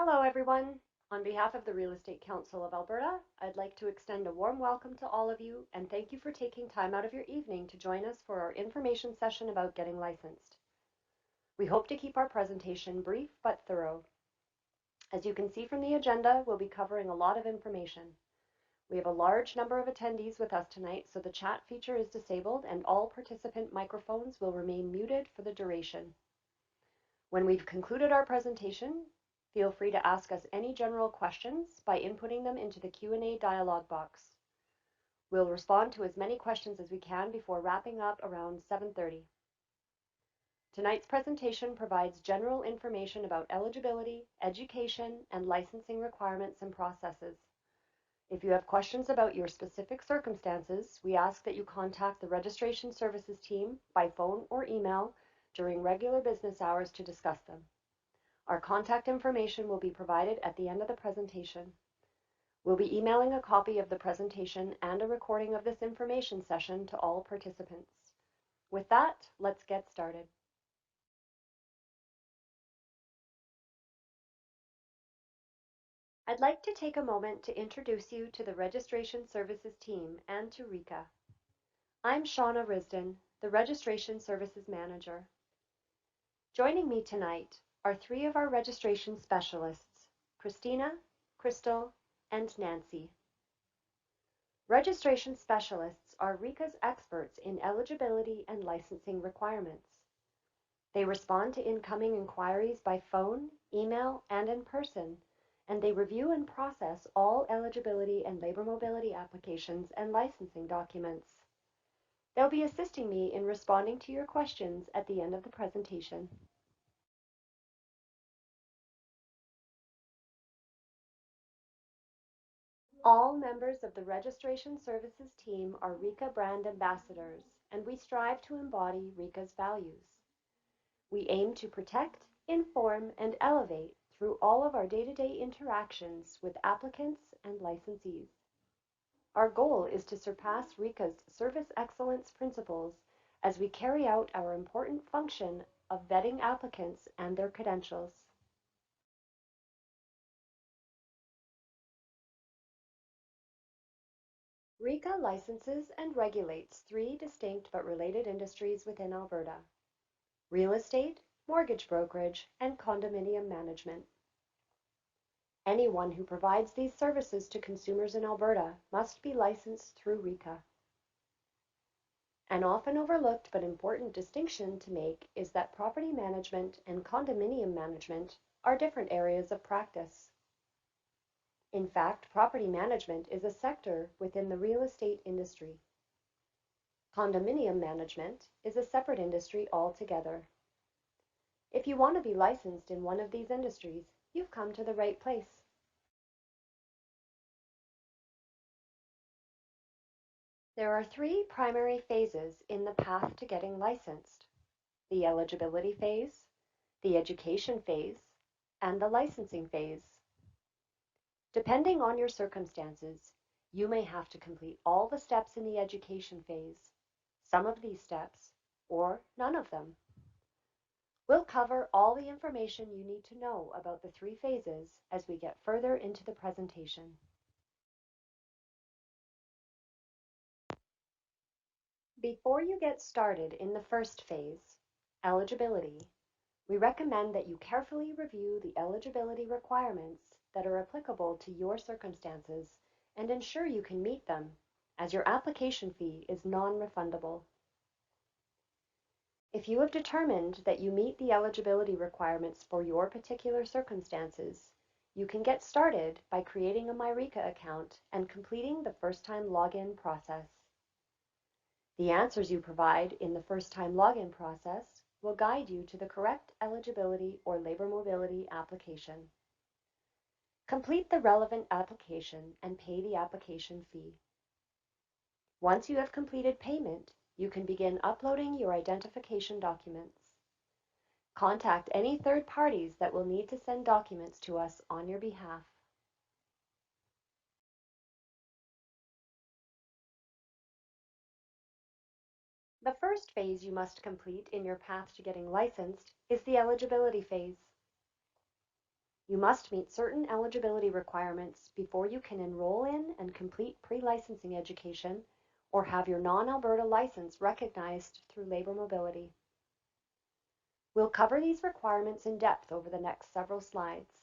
Hello, everyone. On behalf of the Real Estate Council of Alberta, I'd like to extend a warm welcome to all of you and thank you for taking time out of your evening to join us for our information session about getting licensed. We hope to keep our presentation brief but thorough. As you can see from the agenda, we'll be covering a lot of information. We have a large number of attendees with us tonight, so the chat feature is disabled and all participant microphones will remain muted for the duration. When we've concluded our presentation, feel free to ask us any general questions by inputting them into the Q&A dialog box. We'll respond to as many questions as we can before wrapping up around 7:30. Tonight's presentation provides general information about eligibility, education, and licensing requirements and processes. If you have questions about your specific circumstances, we ask that you contact the Registration Services team by phone or email during regular business hours to discuss them. Our contact information will be provided at the end of the presentation. We'll be emailing a copy of the presentation and a recording of this information session to all participants. With that, let's get started. I'd like to take a moment to introduce you to the Registration Services team and to RECA. I'm Shauna Risden, the Registration Services Manager. Joining me tonight are three of our registration specialists, Christina, Crystal, and Nancy. Registration specialists are RECA's experts in eligibility and licensing requirements. They respond to incoming inquiries by phone, email, and in person, and they review and process all eligibility and labor mobility applications and licensing documents. They'll be assisting me in responding to your questions at the end of the presentation. All members of the Registration Services team are RECA brand ambassadors, and we strive to embody RECA's values. We aim to protect, inform, and elevate through all of our day-to-day interactions with applicants and licensees. Our goal is to surpass RECA's service excellence principles as we carry out our important function of vetting applicants and their credentials. RECA licenses and regulates three distinct but related industries within Alberta: real estate, mortgage brokerage, and condominium management. Anyone who provides these services to consumers in Alberta must be licensed through RECA. An often overlooked but important distinction to make is that property management and condominium management are different areas of practice. In fact, property management is a sector within the real estate industry. Condominium management is a separate industry altogether. If you want to be licensed in one of these industries, you've come to the right place. There are three primary phases in the path to getting licensed: the eligibility phase, the education phase, and the licensing phase. Depending on your circumstances, you may have to complete all the steps in the education phase, some of these steps, or none of them. We'll cover all the information you need to know about the three phases as we get further into the presentation. Before you get started in the first phase, eligibility, we recommend that you carefully review the eligibility requirements that are applicable to your circumstances and ensure you can meet them, as your application fee is non-refundable. If you have determined that you meet the eligibility requirements for your particular circumstances, you can get started by creating a MyRECA account and completing the first-time login process. The answers you provide in the first-time login process will guide you to the correct eligibility or labor mobility application. Complete the relevant application and pay the application fee. Once you have completed payment, you can begin uploading your identification documents. Contact any third parties that will need to send documents to us on your behalf. The first phase you must complete in your path to getting licensed is the eligibility phase. You must meet certain eligibility requirements before you can enroll in and complete pre-licensing education or have your non-Alberta license recognized through labor mobility. We'll cover these requirements in depth over the next several slides.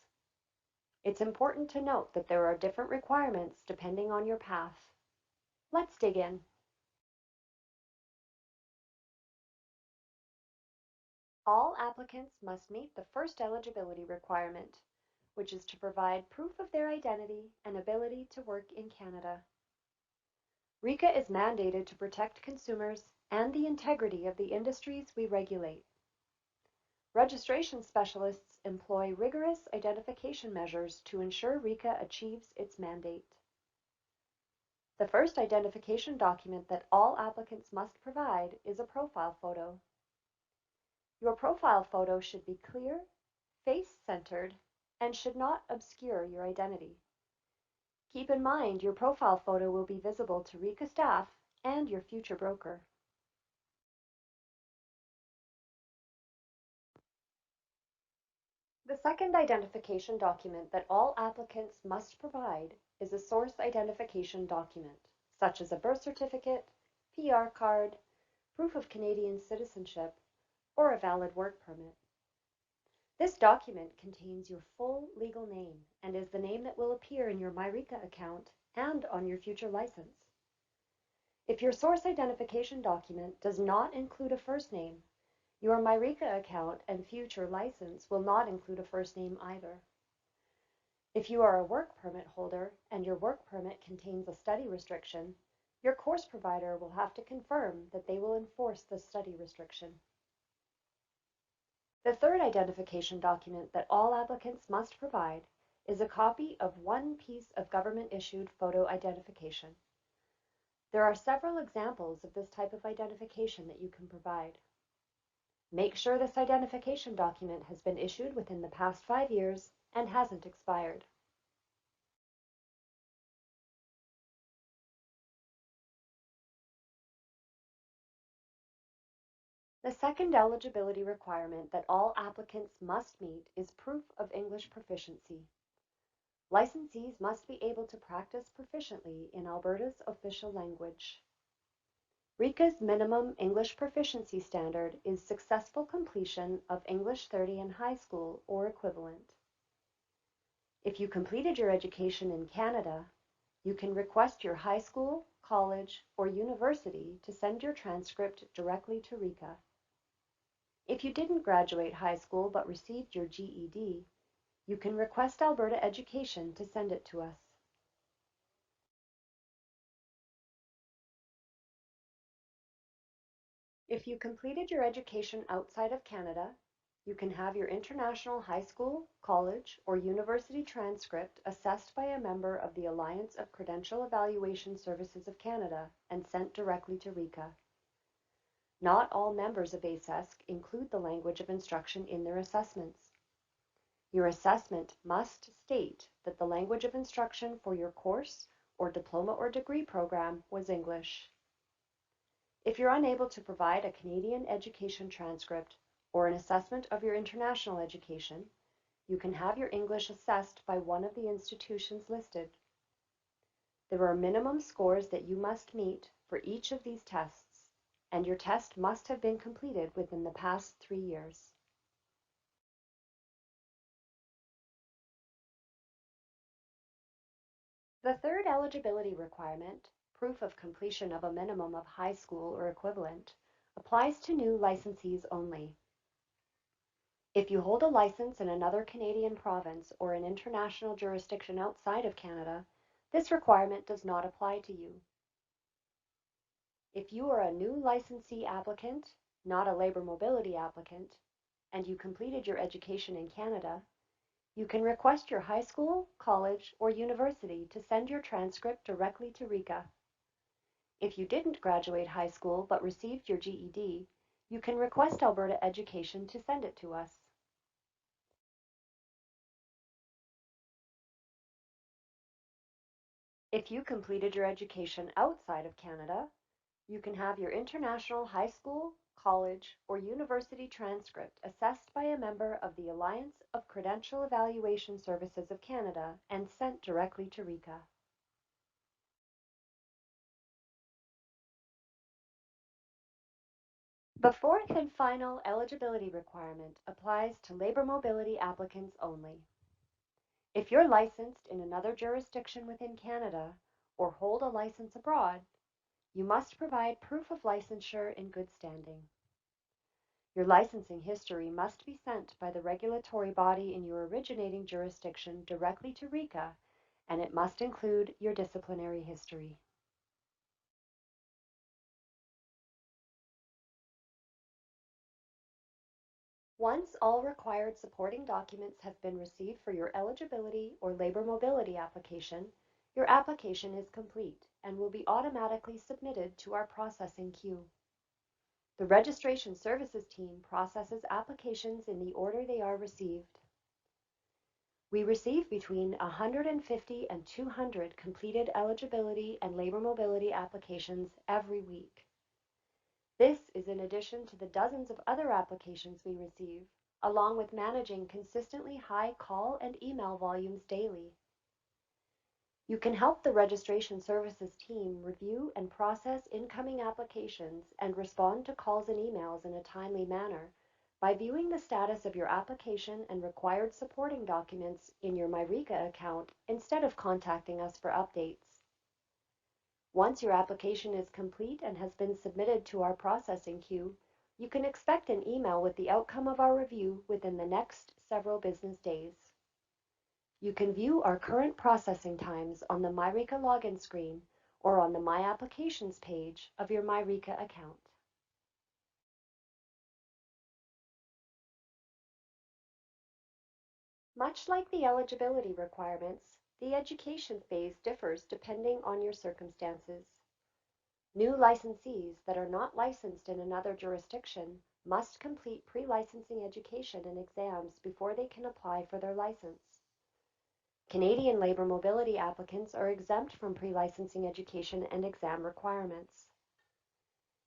It's important to note that there are different requirements depending on your path. Let's dig in. All applicants must meet the first eligibility requirement, which is to provide proof of their identity and ability to work in Canada. RECA is mandated to protect consumers and the integrity of the industries we regulate. Registration specialists employ rigorous identification measures to ensure RECA achieves its mandate. The first identification document that all applicants must provide is a profile photo. Your profile photo should be clear, face-centered, and should not obscure your identity. Keep in mind your profile photo will be visible to RECA staff and your future broker. The second identification document that all applicants must provide is a source identification document, such as a birth certificate, PR card, proof of Canadian citizenship, or a valid work permit. This document contains your full legal name and is the name that will appear in your MyRECA account and on your future license. If your source identification document does not include a first name, your MyRECA account and future license will not include a first name either. If you are a work permit holder and your work permit contains a study restriction, your course provider will have to confirm that they will enforce the study restriction. The third identification document that all applicants must provide is a copy of one piece of government-issued photo identification. There are several examples of this type of identification that you can provide. Make sure this identification document has been issued within the past 5 years and hasn't expired. The second eligibility requirement that all applicants must meet is proof of English proficiency. Licensees must be able to practice proficiently in Alberta's official language. RECA's minimum English proficiency standard is successful completion of English 30 in high school or equivalent. If you completed your education in Canada, you can request your high school, college, or university to send your transcript directly to RECA. If you didn't graduate high school but received your GED, you can request Alberta Education to send it to us. If you completed your education outside of Canada, you can have your international high school, college, or university transcript assessed by a member of the Alliance of Credential Evaluation Services of Canada and sent directly to RECA. Not all members of ACESC include the language of instruction in their assessments. Your assessment must state that the language of instruction for your course or diploma or degree program was English. If you're unable to provide a Canadian education transcript or an assessment of your international education, you can have your English assessed by one of the institutions listed. There are minimum scores that you must meet for each of these tests, and your test must have been completed within the past 3 years. The third eligibility requirement, proof of completion of a minimum of high school or equivalent, applies to new licensees only. If you hold a license in another Canadian province or an international jurisdiction outside of Canada, this requirement does not apply to you. If you are a new licensee applicant, not a labor mobility applicant, and you completed your education in Canada, you can request your high school, college, or university to send your transcript directly to RECA. If you didn't graduate high school but received your GED, you can request Alberta Education to send it to us. If you completed your education outside of Canada, you can have your international high school, college, or university transcript assessed by a member of the Alliance of Credential Evaluation Services of Canada and sent directly to RECA. The fourth and final eligibility requirement applies to labor mobility applicants only. If you're licensed in another jurisdiction within Canada or hold a license abroad, you must provide proof of licensure in good standing. Your licensing history must be sent by the regulatory body in your originating jurisdiction directly to RECA, and it must include your disciplinary history. Once all required supporting documents have been received for your eligibility or labor mobility application, your application is complete and will be automatically submitted to our processing queue. The Registration Services team processes applications in the order they are received. We receive between 150 and 200 completed eligibility and labor mobility applications every week. This is in addition to the dozens of other applications we receive, along with managing consistently high call and email volumes daily. You can help the Registration Services team review and process incoming applications and respond to calls and emails in a timely manner by viewing the status of your application and required supporting documents in your MyRECA account instead of contacting us for updates. Once your application is complete and has been submitted to our processing queue, you can expect an email with the outcome of our review within the next several business days. You can view our current processing times on the MyRECA login screen or on the My Applications page of your MyRECA account. Much like the eligibility requirements, the education phase differs depending on your circumstances. New licensees that are not licensed in another jurisdiction must complete pre-licensing education and exams before they can apply for their license. Canadian labor mobility applicants are exempt from pre-licensing education and exam requirements.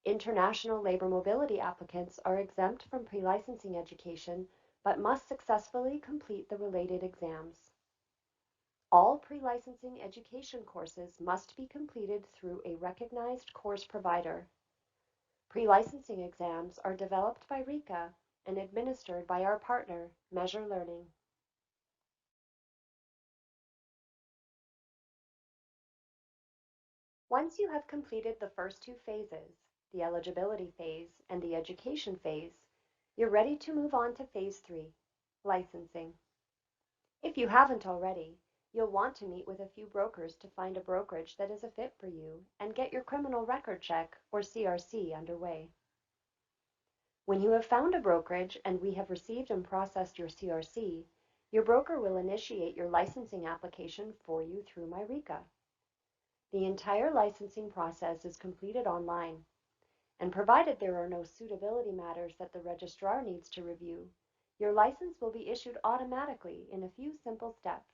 International labor mobility applicants are exempt from pre-licensing education but must successfully complete the related exams. All pre-licensing education courses must be completed through a recognized course provider. Pre-licensing exams are developed by RECA and administered by our partner, Measure Learning. Once you have completed the first two phases, the eligibility phase and the education phase, you're ready to move on to phase 3, licensing. If you haven't already, you'll want to meet with a few brokers to find a brokerage that is a fit for you and get your criminal record check, or CRC, underway. When you have found a brokerage and we have received and processed your CRC, your broker will initiate your licensing application for you through MyRECA. The entire licensing process is completed online, and provided there are no suitability matters that the registrar needs to review, your license will be issued automatically in a few simple steps.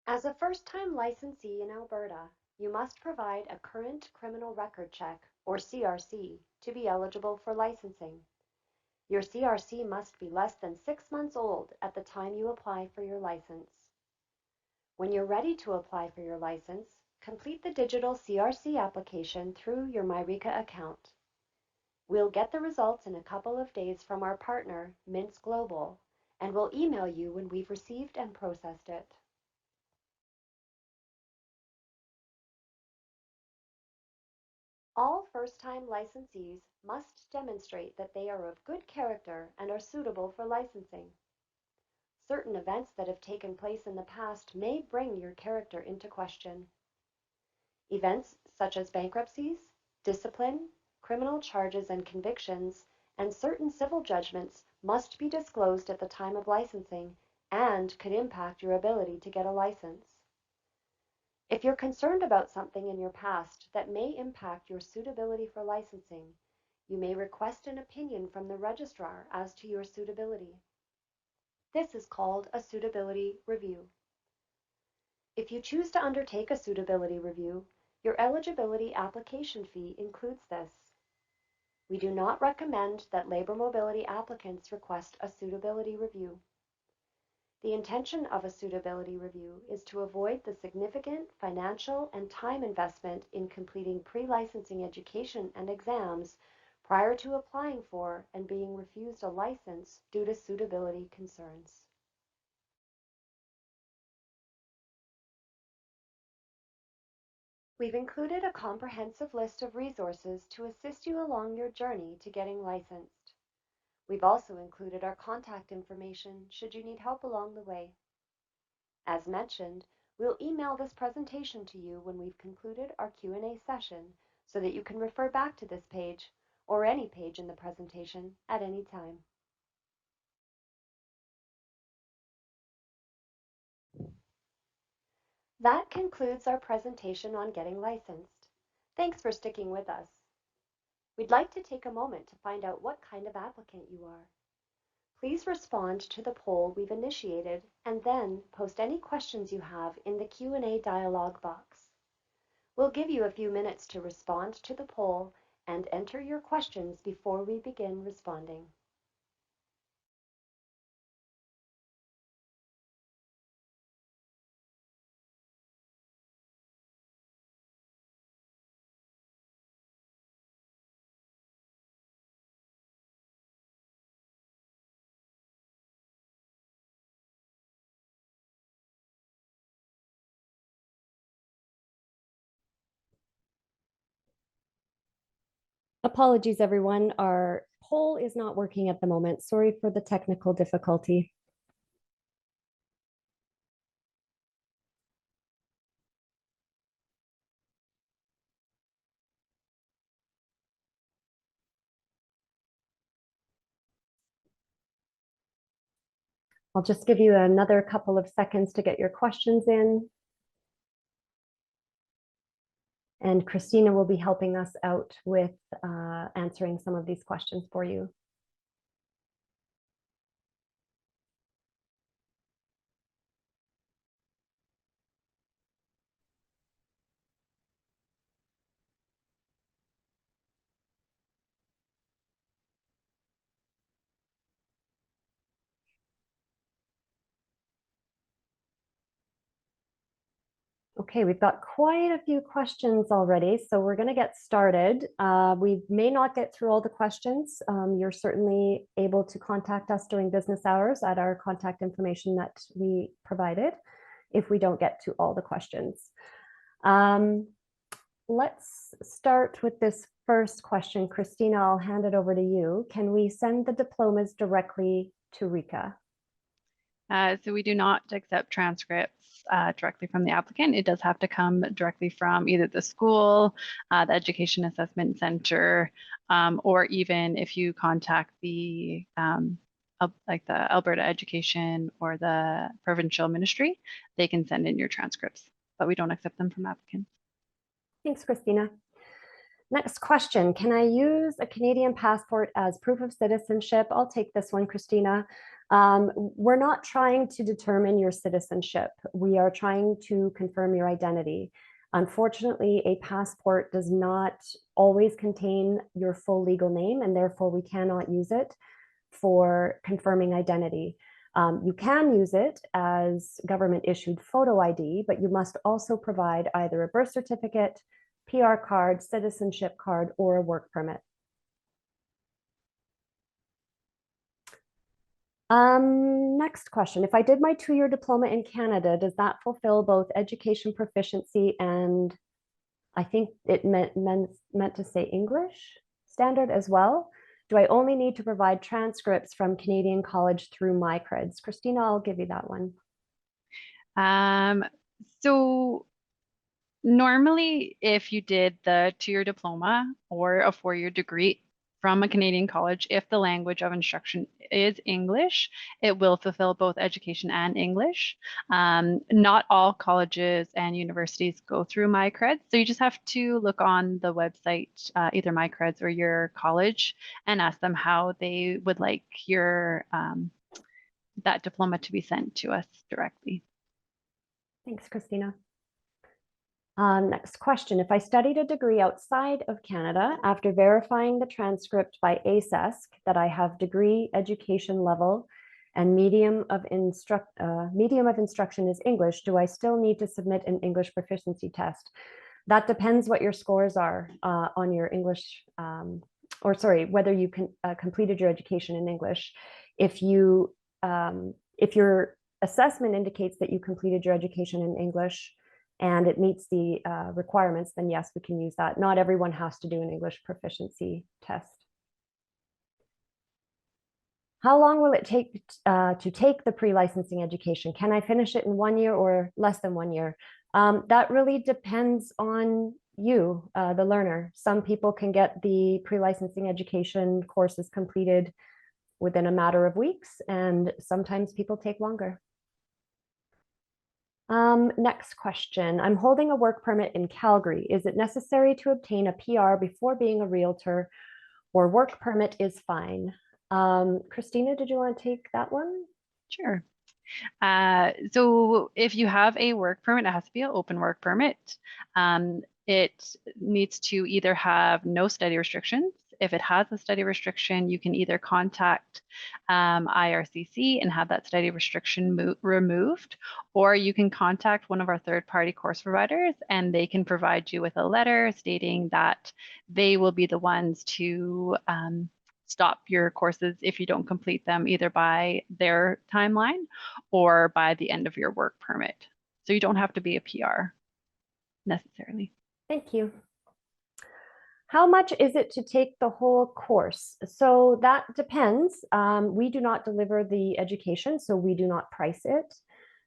As a first-time licensee in Alberta, you must provide a current criminal record check, or CRC, to be eligible for licensing. Your CRC must be less than 6 months old at the time you apply for your license. When you're ready to apply for your license, complete the digital CRC application through your MyRECA account. We'll get the results in a couple of days from our partner, Mints Global, and we'll email you when we've received and processed it. All first-time licensees must demonstrate that they are of good character and are suitable for licensing. Certain events that have taken place in the past may bring your character into question. Events such as bankruptcies, discipline, criminal charges and convictions, and certain civil judgments must be disclosed at the time of licensing and could impact your ability to get a license. If you're concerned about something in your past that may impact your suitability for licensing, you may request an opinion from the registrar as to your suitability. This is called a suitability review. If you choose to undertake a suitability review, your eligibility application fee includes this. We do not recommend that labor mobility applicants request a suitability review. The intention of a suitability review is to avoid the significant financial and time investment in completing pre-licensing education and exams prior to applying for and being refused a license due to suitability concerns. We've included a comprehensive list of resources to assist you along your journey to getting licensed. We've also included our contact information should you need help along the way. As mentioned, we'll email this presentation to you when we've concluded our Q&A session so that you can refer back to this page or any page in the presentation at any time. That concludes our presentation on getting licensed. Thanks for sticking with us. We'd like to take a moment to find out what kind of applicant you are. Please respond to the poll we've initiated and then post any questions you have in the Q&A dialog box. We'll give you a few minutes to respond to the poll and enter your questions before we begin responding. Apologies, everyone. Our poll is not working at the moment. Sorry for the technical difficulty. I'll just give you another couple of seconds to get your questions in. And Christina will be helping us out with answering some of these questions for you. Okay, we've got quite a few questions already, so we're going to get started. We may not get through all the questions. You're certainly able to contact us during business hours at our contact information that we provided if we don't get to all the questions. Let's start with this first question. Christina, I'll hand it over to you. Can we send the diplomas directly to RECA? So we do not accept transcripts directly from the applicant. It does have to come directly from either the school, the Education Assessment Center, or even if you contact the like the Alberta Education or the provincial ministry, they can send in your transcripts, but we don't accept them from applicants. Thanks, Christina. Next question, can I use a Canadian passport as proof of citizenship? I'll take this one, Christina. We're not trying to determine your citizenship. We are trying to confirm your identity. Unfortunately, a passport does not always contain your full legal name, and therefore we cannot use it for confirming identity. You can use it as government issued photo ID, but you must also provide either a birth certificate, PR card, citizenship card, or a work permit. Next question. If I did my 2-year diploma in Canada, does that fulfill both education proficiency and I think it meant to say English standard as well? Do I only need to provide transcripts from Canadian College through MyCreds? Christina, I'll give you that one. So normally, if you did the 2-year diploma or a 4-year degree from a Canadian college, if the language of instruction is English, it will fulfill both education and English. Not all colleges and universities go through MyCreds, so you just have to look on the website, either MyCreds or your college, and ask them how they would like your that diploma to be sent to us directly. Thanks, Christina. Next question. If I studied a degree outside of Canada, after verifying the transcript by ACESC that I have degree, education level, and medium of instruction is English, do I still need to submit an English proficiency test? That depends what your scores are on your English, or sorry, whether you completed your education in English. If your assessment indicates that you completed your education in English and it meets the requirements, then yes, we can use that. Not everyone has to do an English proficiency test. How long will it take to take the pre-licensing education? Can I finish it in 1 year or less than 1 year? That really depends on you, the learner. Some people can get the pre-licensing education courses completed within a matter of weeks, and sometimes people take longer. Next question. I'm holding a work permit in Calgary. Is it necessary to obtain a PR before being a realtor, or work permit is fine? Christina, did you want to take that one? Sure. So if you have a work permit, it has to be an open work permit. It needs to either have no study restrictions. If it has a study restriction, you can either contact IRCC and have that study restriction removed, or you can contact one of our third-party course providers and they can provide you with a letter stating that they will be the ones to stop your courses if you don't complete them either by their timeline or by the end of your work permit. So you don't have to be a PR necessarily. Thank you. How much is it to take the whole course? So that depends. We do not deliver the education, so we do not price it.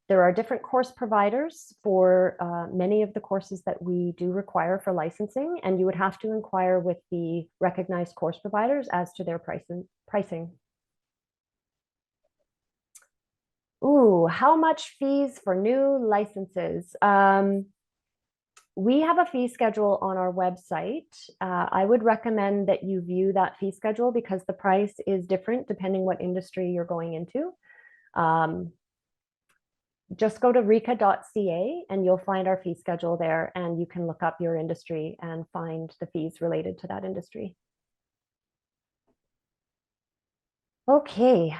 There are different course providers for many of the courses that we do require for licensing, and you would have to inquire with the recognized course providers as to their pricing. Ooh, how much fees for new licenses? We have a fee schedule on our website. I would recommend that you view that fee schedule because the price is different depending what industry you're going into. Just go to RECA.ca and you'll find our fee schedule there, and you can look up your industry and find the fees related to that industry. Okay,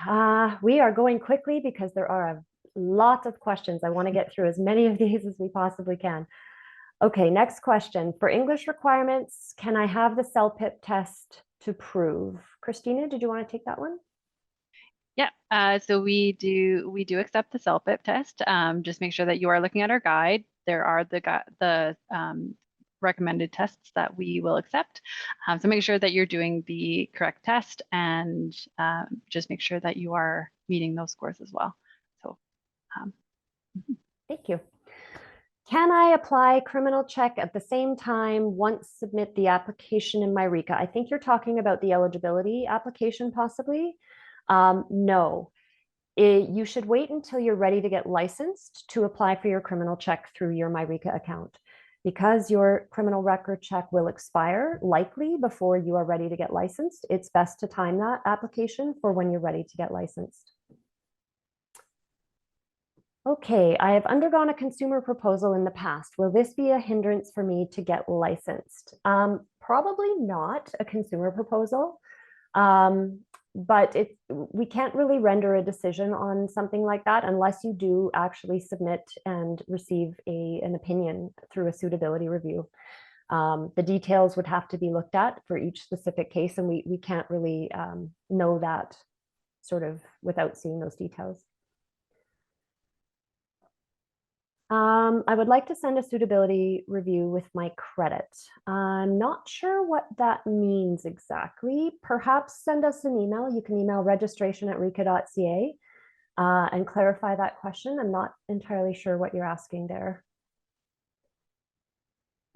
we are going quickly because there are a lot of questions. I want to get through as many of these as we possibly can. Okay, next question. For English requirements, can I have the CELPIP test to prove? Christina, did you want to take that one? Yeah, so we do accept the CELPIP test. Just make sure that you are looking at our guide. There are the recommended tests that we will accept. So make sure that you're doing the correct test and just make sure that you are meeting those scores as well. So, thank you. Can I apply criminal check at the same time once submit the application in my RECA? I think you're talking about the eligibility application possibly. No, you should wait until you're ready to get licensed to apply for your criminal check through your MyRECA account. Because your criminal record check will expire likely before you are ready to get licensed, it's best to time that application for when you're ready to get licensed. Okay, I have undergone a consumer proposal in the past. Will this be a hindrance for me to get licensed? Probably not a consumer proposal, but we can't really render a decision on something like that unless you do actually submit and receive an opinion through a suitability review. The details would have to be looked at for each specific case, and we can't really know that sort of without seeing those details. I would like to send a suitability review with my credit. I'm not sure what that means exactly. Perhaps send us an email. You can email registration@reca.ca and clarify that question. I'm not entirely sure what you're asking there.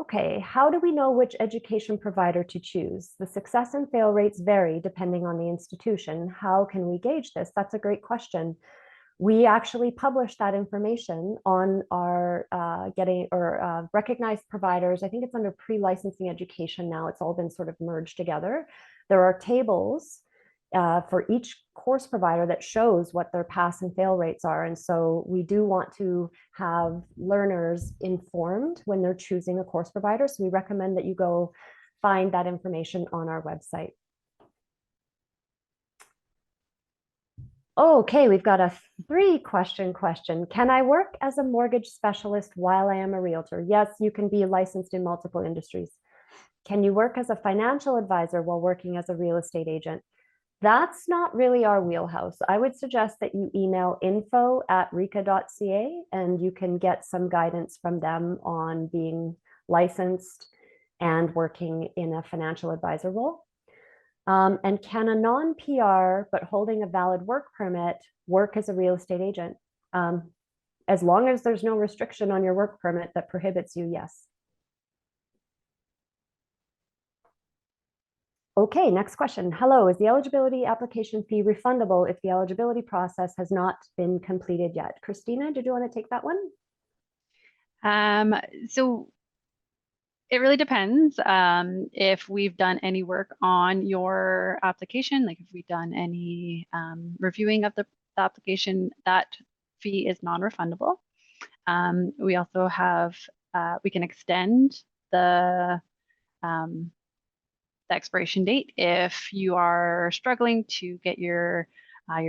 Okay, how do we know which education provider to choose? The success and fail rates vary depending on the institution. How can we gauge this? That's a great question. We actually publish that information on our recognized providers. I think it's under pre-licensing education now. It's all been sort of merged together. There are tables for each course provider that shows what their pass and fail rates are. And so we do want to have learners informed when they're choosing a course provider. So we recommend that you go find that information on our website. Okay, we've got a 3-question question. Can I work as a mortgage specialist while I am a realtor? Yes, you can be licensed in multiple industries. Can you work as a financial advisor while working as a real estate agent? That's not really our wheelhouse. I would suggest that you email info@reca.ca and you can get some guidance from them on being licensed and working in a financial advisor role. And can a non-PR but holding a valid work permit work as a real estate agent? As long as there's no restriction on your work permit that prohibits you, yes. Okay, next question. Hello, is the eligibility application fee refundable if the eligibility process has not been completed yet? Christina, did you want to take that one? So it really depends if we've done any work on your application, like if we've done any reviewing of the application, that fee is non-refundable. We also have, we can extend the expiration date if you are struggling to get your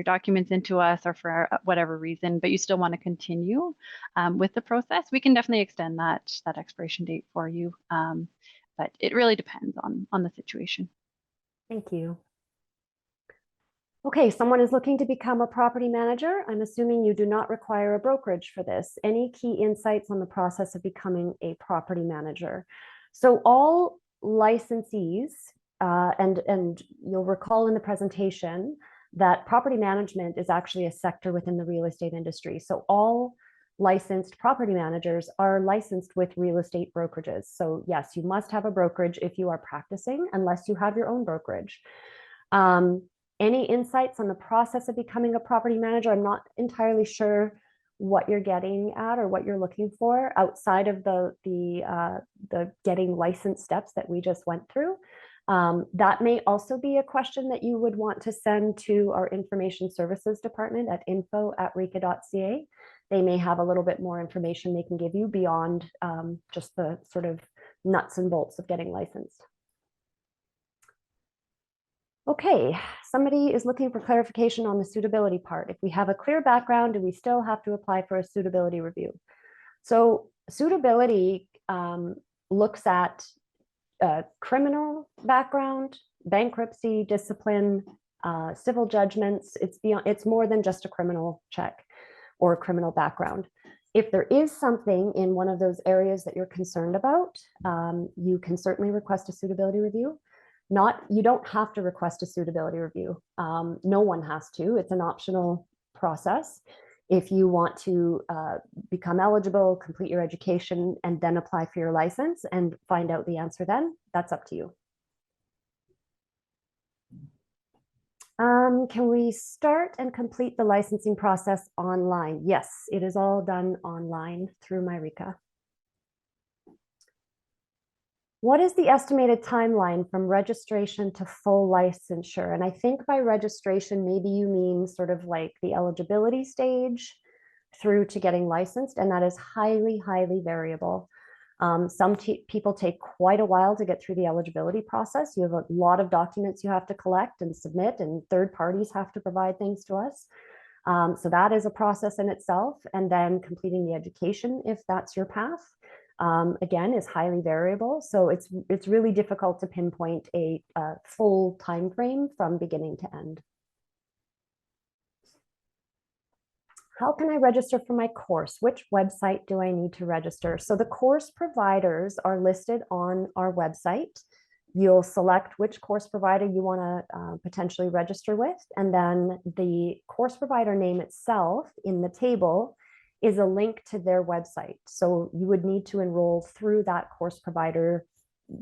documents into us or for whatever reason, but you still want to continue with the process. We can definitely extend that expiration date for you, but it really depends on the situation. Thank you. Okay, someone is looking to become a property manager. I'm assuming you do not require a brokerage for this. Any key insights on the process of becoming a property manager? So all licensees, and you'll recall in the presentation that property management is actually a sector within the real estate industry. So all licensed property managers are licensed with real estate brokerages. So yes, you must have a brokerage if you are practicing, unless you have your own brokerage. Any insights on the process of becoming a property manager? I'm not entirely sure what you're getting at or what you're looking for outside of the getting licensed steps that we just went through. That may also be a question that you would want to send to our information services department at info@reca.ca. They may have a little bit more information they can give you beyond just the sort of nuts and bolts of getting licensed. Okay, somebody is looking for clarification on the suitability part. If we have a clear background, do we still have to apply for a suitability review? So suitability looks at criminal background, bankruptcy, discipline, civil judgments. It's more than just a criminal check or a criminal background. If there is something in one of those areas that you're concerned about, you can certainly request a suitability review. You don't have to request a suitability review. No one has to. It's an optional process. If you want to become eligible, complete your education, and then apply for your license and find out the answer then, that's up to you. Can we start and complete the licensing process online? Yes, it is all done online through MyRECA. What is the estimated timeline from registration to full licensure? And I think by registration, maybe you mean sort of like the eligibility stage through to getting licensed, and that is highly, highly variable. Some people take quite a while to get through the eligibility process. You have a lot of documents you have to collect and submit, and third parties have to provide things to us. So that is a process in itself. And then completing the education, if that's your path, again, is highly variable. So it's really difficult to pinpoint a full time frame from beginning to end. How can I register for my course? Which website do I need to register? So the course providers are listed on our website. You'll select which course provider you want to potentially register with, and then the course provider name itself in the table is a link to their website. So you would need to enroll through that course provider,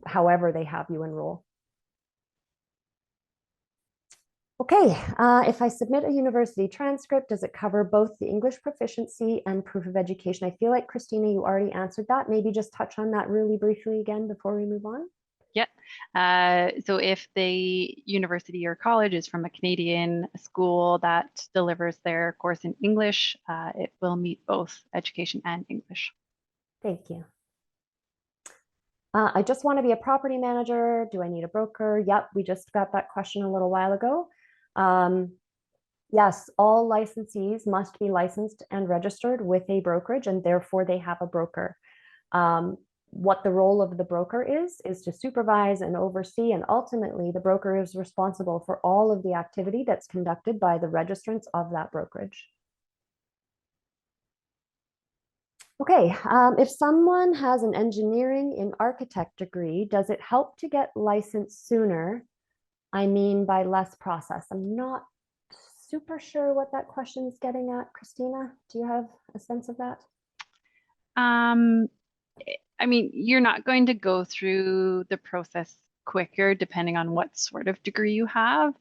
however they have you enroll. Okay, if I submit a university transcript, does it cover both the English proficiency and proof of education? I feel like, Christina, you already answered that. Maybe just touch on that really briefly again before we move on. Yeah. So if the university or college is from a Canadian school that delivers their course in English, it will meet both education and English. Thank you. I just want to be a property manager. Do I need a broker? Yep, we just got that question a little while ago. Yes, all licensees must be licensed and registered with a brokerage, and therefore they have a broker. What the role of the broker is to supervise and oversee, and ultimately the broker is responsible for all of the activity that's conducted by the registrants of that brokerage. Okay, if someone has an engineering and architect degree, does it help to get licensed sooner? I mean by less process. I'm not super sure what that question is getting at. Christina, do you have a sense of that? I mean, you're not going to go through the process quicker depending on what sort of degree you have.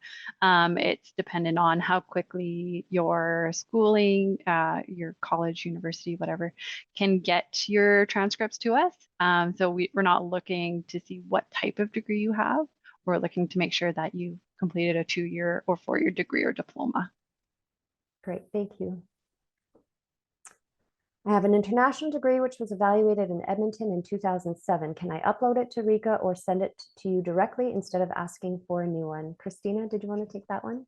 It's dependent on how quickly your schooling, your college, university, whatever, can get your transcripts to us. So we're not looking to see what type of degree you have. We're looking to make sure that you've completed a 2-year or 4-year degree or diploma. Great, thank you. I have an international degree which was evaluated in Edmonton in 2007. Can I upload it to RECA or send it to you directly instead of asking for a new one? Christina, did you want to take that one?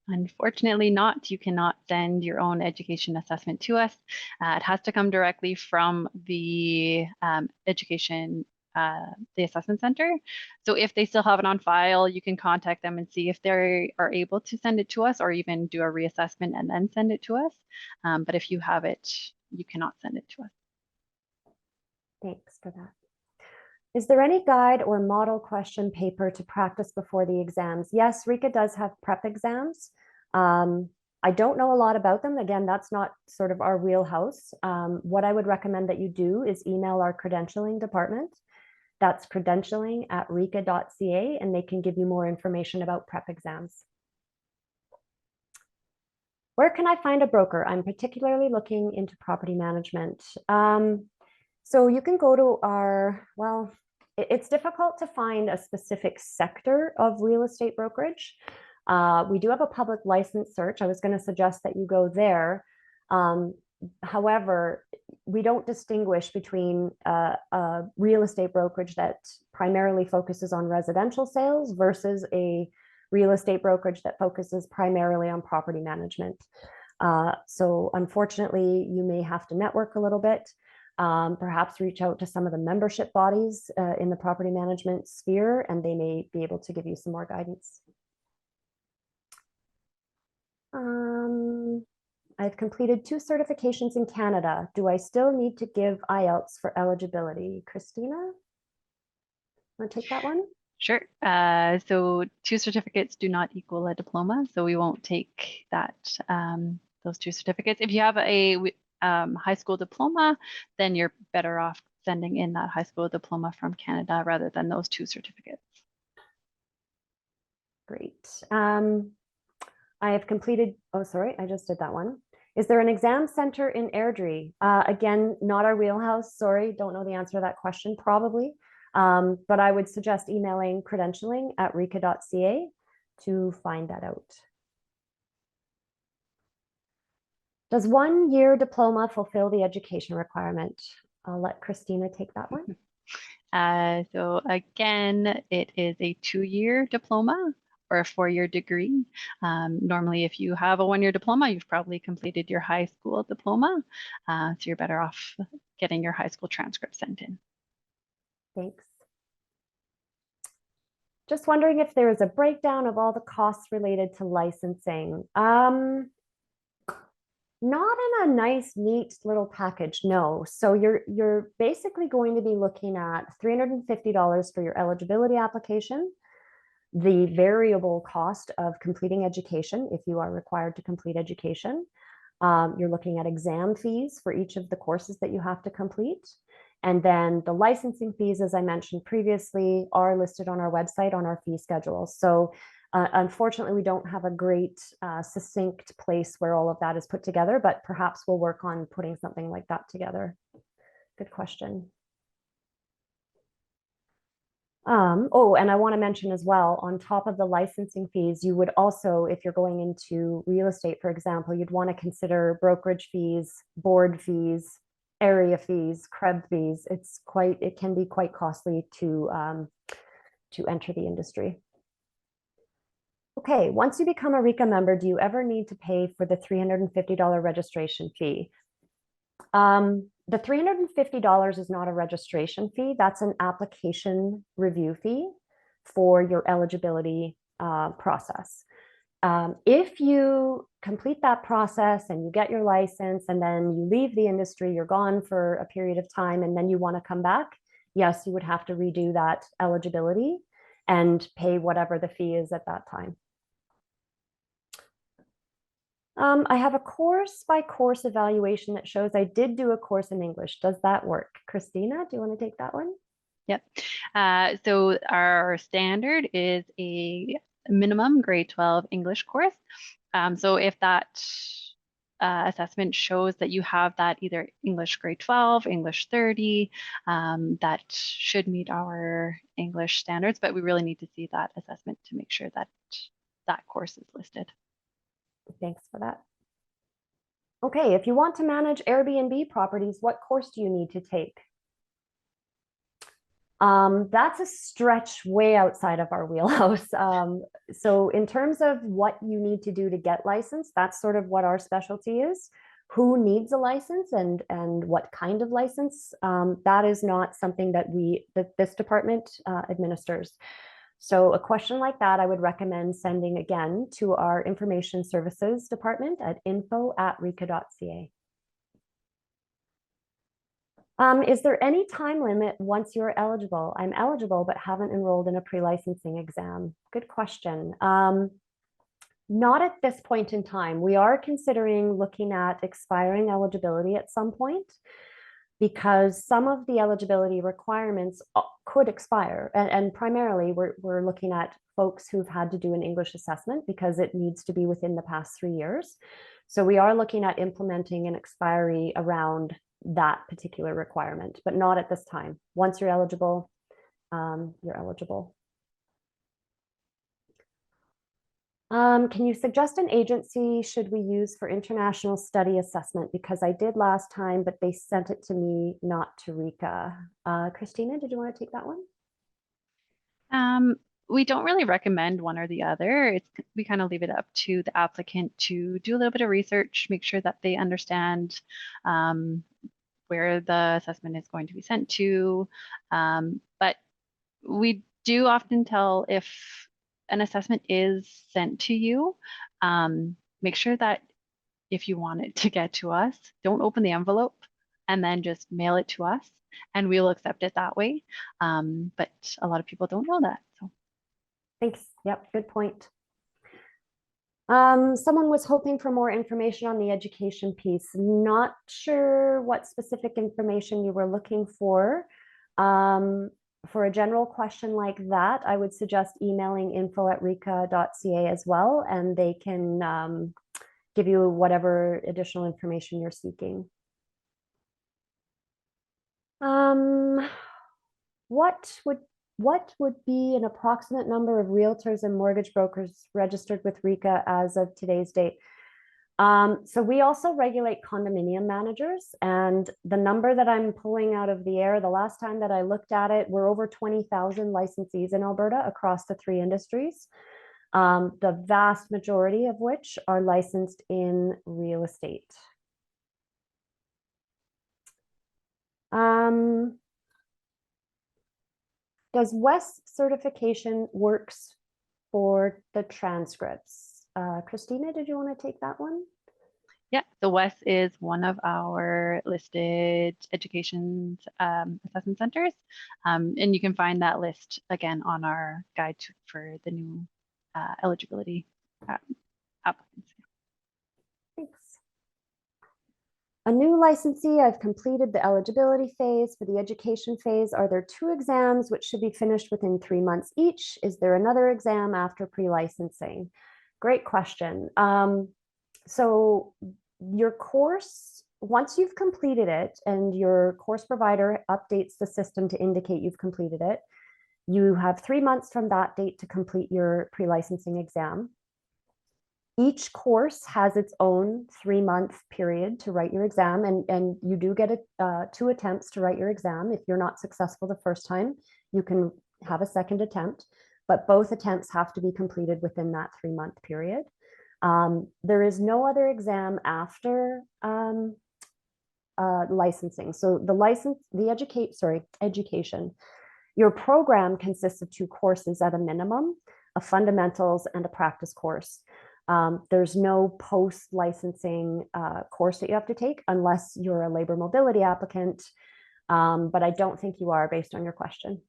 Unfortunately not. You cannot send your own education assessment to us. It has to come directly from the the assessment center. So if they still have it on file, you can contact them and see if they are able to send it to us or even do a reassessment and then send it to us. But if you have it, you cannot send it to us. Thanks for that. Is there any guide or model question paper to practice before the exams? Yes, RECA does have prep exams. I don't know a lot about them. Again, that's not sort of our wheelhouse. What I would recommend that you do is email our credentialing department. That's credentialing@reca.ca, and they can give you more information about prep exams. Where can I find a broker? I'm particularly looking into property management. So you can go to our, well, it's difficult to find a specific sector of real estate brokerage. We do have a public license search. I was going to suggest that you go there. However, we don't distinguish between a real estate brokerage that primarily focuses on residential sales versus a real estate brokerage that focuses primarily on property management. So unfortunately, you may have to network a little bit. Perhaps reach out to some of the membership bodies in the property management sphere, and they may be able to give you some more guidance. I've completed 2 certifications in Canada. Do I still need to give IELTS for eligibility? Christina, want to take that one? Sure. So 2 certificates do not equal a diploma, so we won't take that those 2 certificates. If you have a high school diploma, then you're better off sending in that high school diploma from Canada rather than those 2 certificates. Great. I have completed, oh, sorry, I just did that one. Is there an exam center in Airdrie? Again, not our wheelhouse. Sorry, don't know the answer to that question, probably. But I would suggest emailing credentialing@reca.ca to find that out. Does 1-year diploma fulfill the education requirement? I'll let Christina take that one. So again, it is a 2-year diploma or a 4-year degree. Normally, if you have a 1-year diploma, you've probably completed your high school diploma. So you're better off getting your high school transcript sent in. Thanks. Just wondering if there is a breakdown of all the costs related to licensing. Not in a nice, neat little package, no. So you're basically going to be looking at $350 for your eligibility application, the variable cost of completing education if you are required to complete education. You're looking at exam fees for each of the courses that you have to complete. And then the licensing fees, as I mentioned previously, are listed on our website on our fee schedule. So unfortunately, we don't have a great succinct place where all of that is put together, but perhaps we'll work on putting something like that together. Good question. Oh, and I want to mention as well, on top of the licensing fees, you would also, if you're going into real estate, for example, you'd want to consider brokerage fees, board fees, area fees, CREB fees. It can be quite costly to enter the industry. Okay, once you become a RECA member, do you ever need to pay for the $350 registration fee? The $350 is not a registration fee. That's an application review fee for your eligibility process. If you complete that process and you get your license and then you leave the industry, you're gone for a period of time, and then you want to come back, yes, you would have to redo that eligibility and pay whatever the fee is at that time. I have a course by course evaluation that shows I did do a course in English. Does that work? Christina, do you want to take that one? Yep. So our standard is a minimum grade 12 English course. So if that assessment shows that you have that either English grade 12, English 30, that should meet our English standards, but we really need to see that assessment to make sure that that course is listed. Thanks for that. Okay, if you want to manage Airbnb properties, what course do you need to take? That's a stretch way outside of our wheelhouse. So in terms of what you need to do to get licensed, that's sort of what our specialty is. Who needs a license and what kind of license? That is not something that this department administers. So a question like that, I would recommend sending again to our information services department at info@reca.ca. Is there any time limit once you're eligible? I'm eligible, but haven't enrolled in a pre-licensing exam. Good question. Not at this point in time. We are considering looking at expiring eligibility at some point because some of the eligibility requirements could expire. And primarily, we're looking at folks who've had to do an English assessment because it needs to be within the past 3 years. So we are looking at implementing an expiry around that particular requirement, but not at this time. Once you're eligible, you're eligible. Can you suggest an agency should we use for international study assessment? Because I did last time, but they sent it to me, not to RECA. Christina, did you want to take that one? We don't really recommend one or the other. We kind of leave it up to the applicant to do a little bit of research, make sure that they understand where the assessment is going to be sent to. But we do often tell if an assessment is sent to you, make sure that if you want it to get to us, don't open the envelope and then just mail it to us and we'll accept it that way. But a lot of people don't know that. So. Thanks. Yep, good point. Someone was hoping for more information on the education piece. Not sure what specific information you were looking for. For a general question like that, I would suggest emailing info@reca.ca as well, and they can give you whatever additional information you're seeking. What would be an approximate number of realtors and mortgage brokers registered with RECA as of today's date? So we also regulate condominium managers, and the number that I'm pulling out of the air, the last time that I looked at it, we're over 20,000 licensees in Alberta across the 3 industries, the vast majority of which are licensed in real estate. Does WES certification works for the transcripts? Christina, did you want to take that one? Yeah, the WES is one of our listed education assessment centers. And you can find that list again on our guide for the new eligibility applicants. Thanks. A new licensee, I've completed the eligibility phase. For the education phase, are there 2 exams which should be finished within 3 months each? Is there another exam after pre-licensing? Great question. So your course, once you've completed it and your course provider updates the system to indicate you've completed it, You have 3 months from that date to complete your pre-licensing exam. Each course has its own 3-month period to write your exam, and you do get 2 attempts to write your exam. If you're not successful the first time, you can have a second attempt, but both attempts have to be completed within that 3-month period. There is no other exam after licensing. So education. Your program consists of 2 courses at a minimum, a fundamentals and a practice course. There's no post-licensing course that you have to take unless you're a labor mobility applicant, but I don't think you are based on your question.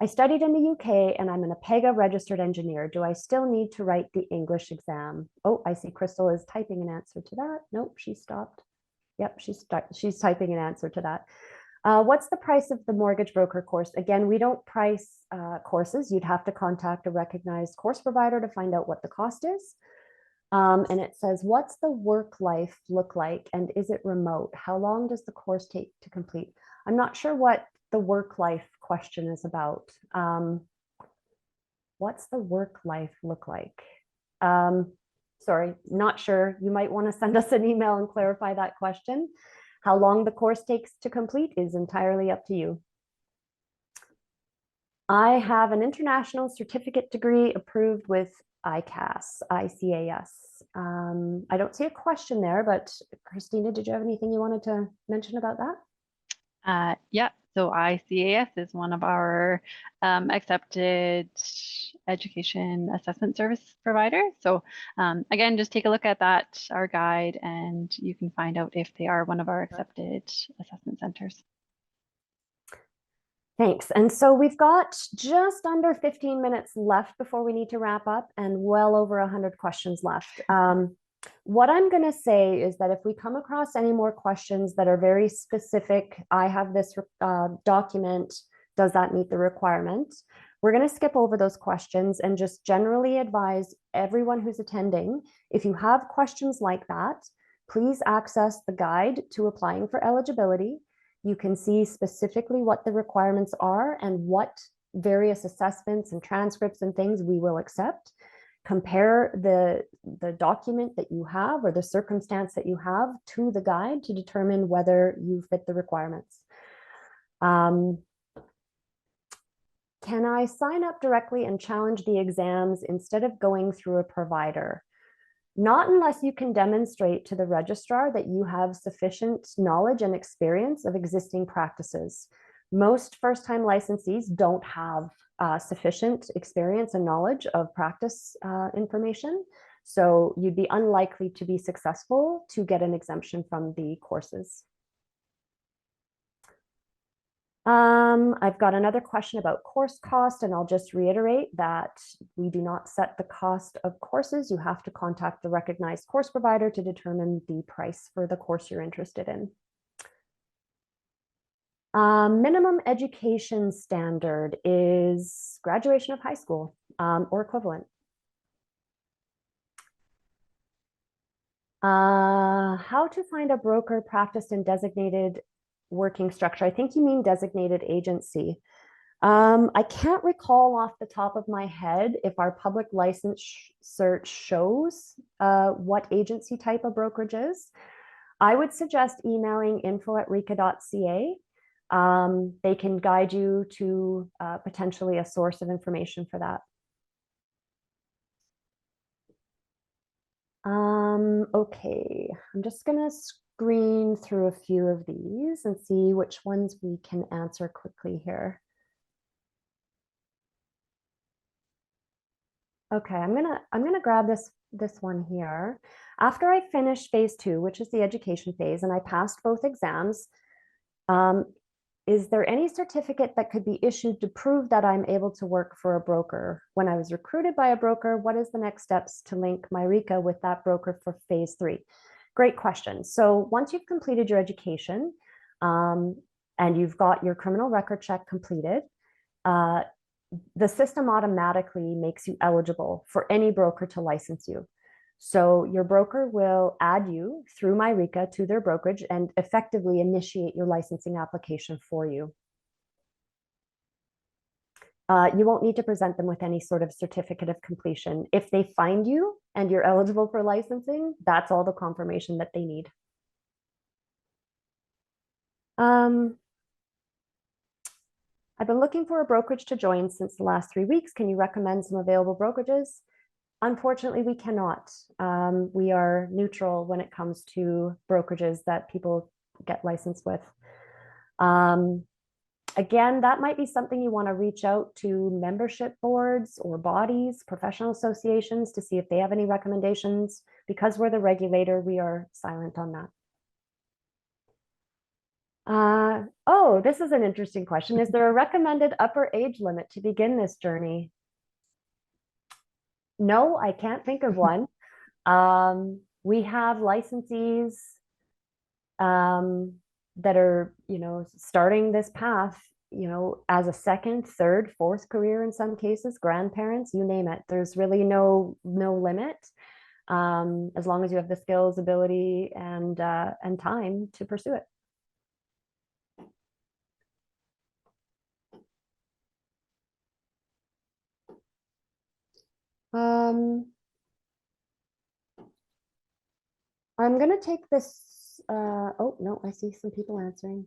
I studied in the UK and I'm an APEGA registered engineer. Do I still need to write the English exam? Oh, I see Crystal is typing an answer to that. Nope, she stopped. Yep, she's typing an answer to that. What's the price of the mortgage broker course? Again, we don't price courses. You'd have to contact a recognized course provider to find out what the cost is. And it says, what's the work life look like and is it remote? How long does the course take to complete? I'm not sure what the work life question is about. What's the work life look like? Sorry, not sure. You might want to send us an email and clarify that question. How long the course takes to complete is entirely up to you. I have an international certificate degree approved with ICAS. I don't see a question there, but Christina, did you have anything you wanted to mention about that? Yeah, so ICAS is one of our accepted education assessment service providers. So again, just take a look at that, our guide, and you can find out if they are one of our accepted assessment centers. Thanks. And so we've got just under 15 minutes left before we need to wrap up and well over 100 questions left. What I'm going to say is that if we come across any more questions that are very specific, I have this document, does that meet the requirement? We're going to skip over those questions and just generally advise everyone who's attending, if you have questions like that, please access the guide to applying for eligibility. You can see specifically what the requirements are and what various assessments and transcripts and things we will accept. Compare the document that you have or the circumstance that you have to the guide to determine whether you fit the requirements. Can I sign up directly and challenge the exams instead of going through a provider? Not unless you can demonstrate to the registrar that you have sufficient knowledge and experience of existing practices. Most first-time licensees don't have sufficient experience and knowledge of practice information, so you'd be unlikely to be successful to get an exemption from the courses. I've got another question about course cost, and I'll just reiterate that we do not set the cost of courses. You have to contact the recognized course provider to determine the price for the course you're interested in. Minimum education standard is graduation of high school or equivalent. How to find a broker practiced in designated working structure. I think you mean designated agency. I can't recall off the top of my head if our public license search shows what agency type of brokerage is. I would suggest emailing info@reca.ca. They can guide you to potentially a source of information for that. Okay, I'm just gonna screen through a few of these and see which ones we can answer quickly here. Okay, I'm gonna grab this one here. After I finish phase 2, which is the education phase, and I passed both exams, is there any certificate that could be issued to prove that I'm able to work for a broker? When I was recruited by a broker, what is the next steps to link my RECA with that broker for phase 3? Great question. So once you've completed your education and you've got your criminal record check completed, the system automatically makes you eligible for any broker to license you. So your broker will add you through My RECA to their brokerage and effectively initiate your licensing application for you. You won't need to present them with any sort of certificate of completion. If they find you and you're eligible for licensing, that's all the confirmation that they need. I've been looking for a brokerage to join since the last 3 weeks. Can you recommend some available brokerages? Unfortunately, we cannot. We are neutral when it comes to brokerages that people get licensed with. Again, that might be something you want to reach out to membership boards or bodies, professional associations, to see if they have any recommendations. Because we're the regulator, we are silent on that. Oh, this is an interesting question. Is there a recommended upper age limit to begin this journey? No, I can't think of one. We have licensees that are, starting this path, as a second, third, fourth career in some cases, grandparents, you name it. There's really no limit, as long as you have the skills, ability, and time to pursue it. I'm going to take this. Oh, no, I see some people answering.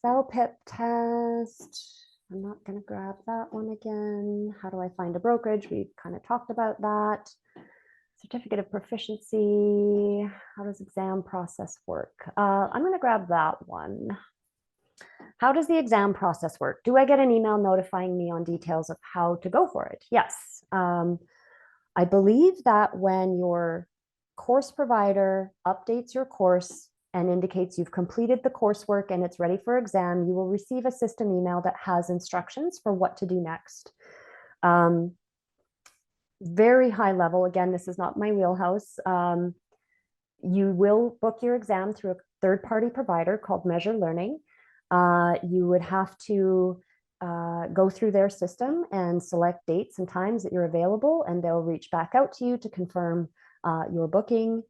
Cell pip test. I'm not going to grab that one again. How do I find a brokerage? We kind of talked about that. Certificate of proficiency. How does exam process work? I'm going to grab that one. How does the exam process work? Do I get an email notifying me on details of how to go for it? Yes. I believe that when your course provider updates your course and indicates you've completed the coursework and it's ready for exam, you will receive a system email that has instructions for what to do next. Very high level. Again, this is not my wheelhouse. You will book your exam through a third-party provider called Measure Learning. You would have to go through their system and select dates and times that you're available, and they'll reach back out to you to confirm your booking,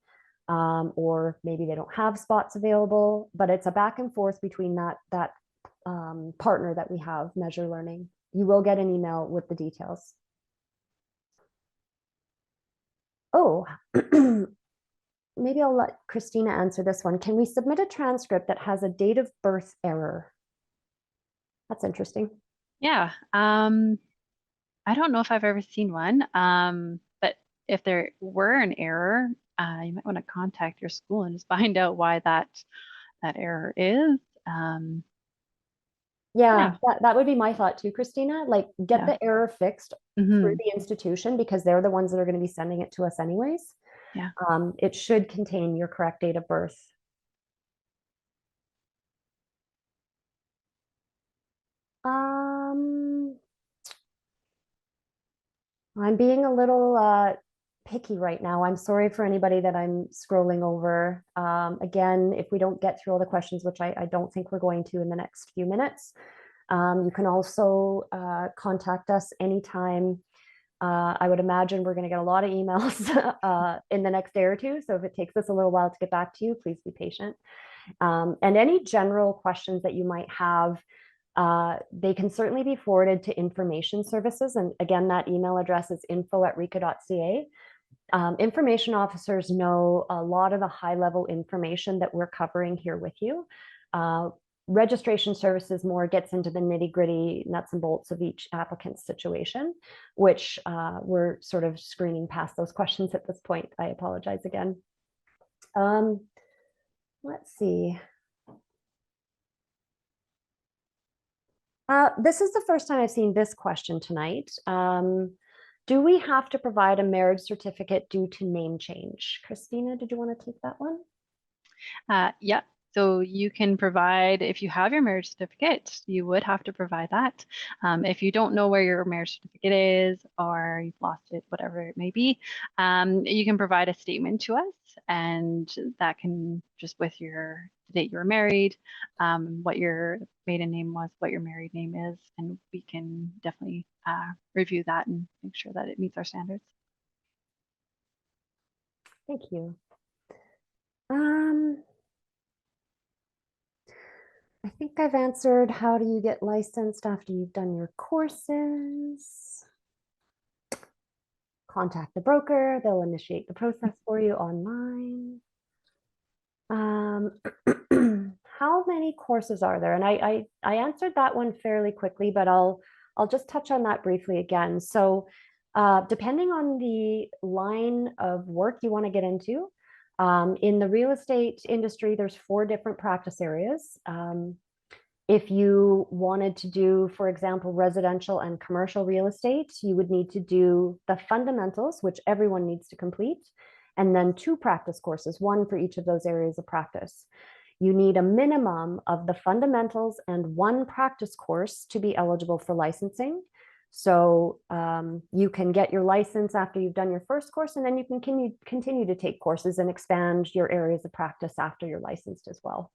or maybe they don't have spots available, but it's a back and forth between that partner that we have, Measure Learning. You will get an email with the details. Oh, maybe I'll let Christina answer this one. Can we submit a transcript that has a date of birth error? That's interesting. Yeah. I don't know if I've ever seen one, but if there were an error, you might want to contact your school and just find out why that error is. Yeah, that would be my thought too, Christina. Like, get Yeah. the error fixed through the institution, because they're the ones that are going to be sending it to us anyways. Yeah. It should contain your correct date of birth. I'm being a little picky right now. I'm sorry for anybody that I'm scrolling over. Again, if we don't get through all the questions, which I don't think we're going to in the next few minutes, you can also contact us anytime. I would imagine we're going to get a lot of emails in the next day or two. So if it takes us a little while to get back to you, please be patient. And any general questions that you might have, they can certainly be forwarded to information services. And again, that email address is info@reca.ca. Information officers know a lot of the high level information that we're covering here with you. Registration services more gets into the nitty gritty nuts and bolts of each applicant's situation, which we're sort of screening past those questions at this point. I apologize again. Let's see. This is the first time I've seen this question tonight. Do we have to provide a marriage certificate due to name change? Christina, did you want to take that one? Yeah. So you can provide, if you have your marriage certificate, you would have to provide that. If you don't know where your marriage certificate is, or you've lost it, whatever it may be, you can provide a statement to us, and that can just with your date you were married, what your maiden name was, what your married name is, and we can definitely review that and make sure that it meets our standards. Thank you. I think I've answered how do you get licensed after you've done your courses. Contact the broker, they'll initiate the process for you online. How many courses are there? And I answered that one fairly quickly, but I'll just touch on that briefly again. So depending on the line of work you want to get into, in the real estate industry, there's 4 different practice areas. If you wanted to do, for example, residential and commercial real estate, you would need to do the fundamentals, which everyone needs to complete, and then 2 practice courses, 1 for each of those areas of practice. You need a minimum of the fundamentals and 1 practice course to be eligible for licensing. So you can get your license after you've done your first course, and then you can continue to take courses and expand your areas of practice after you're licensed as well.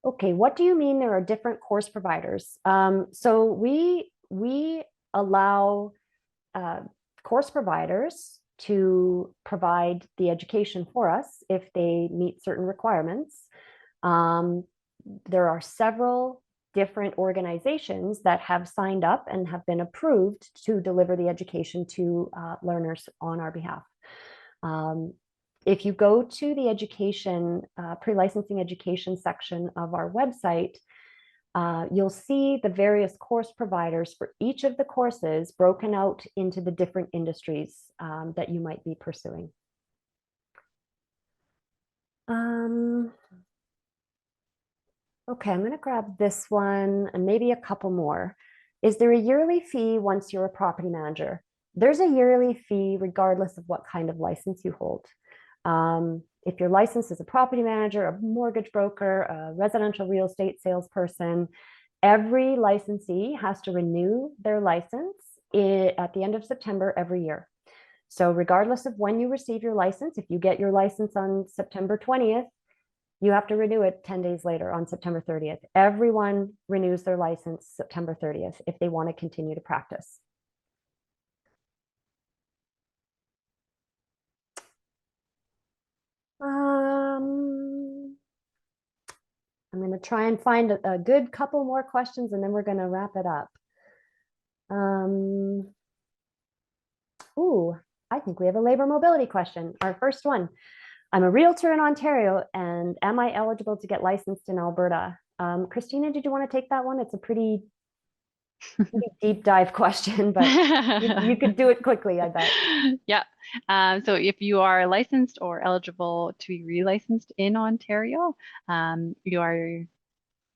Okay, what do you mean there are different course providers? So we allow course providers to provide the education for us if they meet certain requirements. There are several different organizations that have signed up and have been approved to deliver the education to learners on our behalf. If you go to the education, pre-licensing education section of our website, you'll see the various course providers for each of the courses broken out into the different industries that you might be pursuing. Okay, I'm going to grab this one and maybe a couple more. Is there a yearly fee once you're a property manager? There's a yearly fee regardless of what kind of license you hold. If you're licensed as a property manager, a mortgage broker, a residential real estate salesperson, every licensee has to renew their license at the end of September every year. So regardless of when you receive your license, if you get your license on September 20th, you have to renew it 10 days later on September 30th. Everyone renews their license September 30th if they want to continue to practice. I'm going to try and find a good couple more questions and then we're going to wrap it up. Ooh, I think we have a labor mobility question. Our first one. I'm a realtor in Ontario and am I eligible to get licensed in Alberta? Christina, did you want to take that one? It's a pretty deep dive question, but you could do it quickly, I bet. Yeah. So if you are licensed or eligible to be relicensed in Ontario, you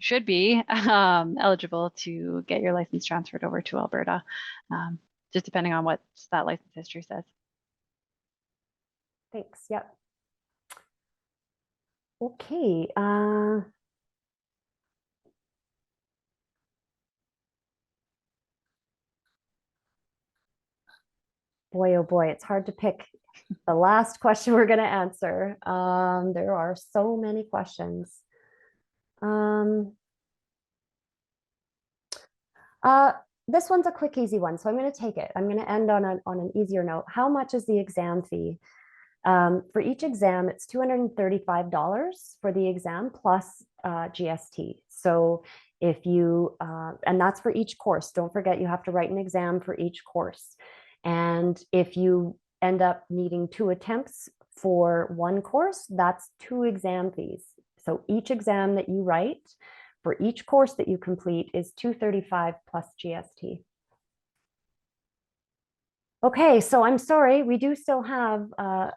should be eligible to get your license transferred over to Alberta, just depending on what that license history says. Thanks. Yep. Okay. Boy, oh boy, it's hard to pick the last question we're going to answer. There are so many questions. This one's a quick, easy one, so I'm going to take it. I'm going to end on an easier note. How much is the exam fee? For each exam, it's $235 for the exam plus GST. So if you, and that's for each course. Don't forget, you have to write an exam for each course. And if you end up needing 2 attempts for 1 course, that's 2 exam fees. So each exam that you write for each course that you complete is $235 plus GST. Okay, so I'm sorry, we do still have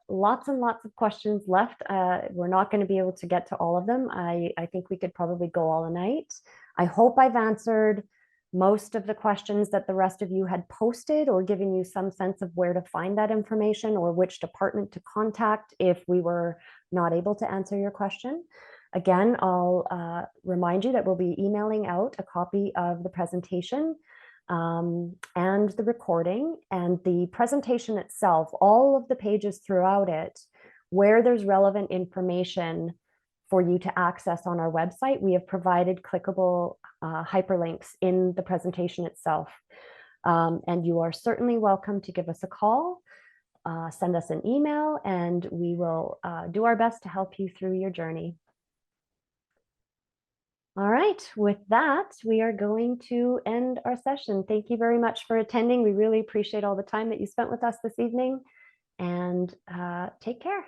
lots and lots of questions left. We're not going to be able to get to all of them. I think we could probably go all night. I hope I've answered most of the questions that the rest of you had posted or given you some sense of where to find that information or which department to contact if we were not able to answer your question. Again, I'll remind you that we'll be emailing out a copy of the presentation and the recording and the presentation itself, all of the pages throughout it, where there's relevant information for you to access on our website. We have provided clickable hyperlinks in the presentation itself. And you are certainly welcome to give us a call send us an email and we will do our best to help you through your journey. All right, with that, we are going to end our session. Thank you very much for attending. We really appreciate all the time that you spent with us this evening, and take care.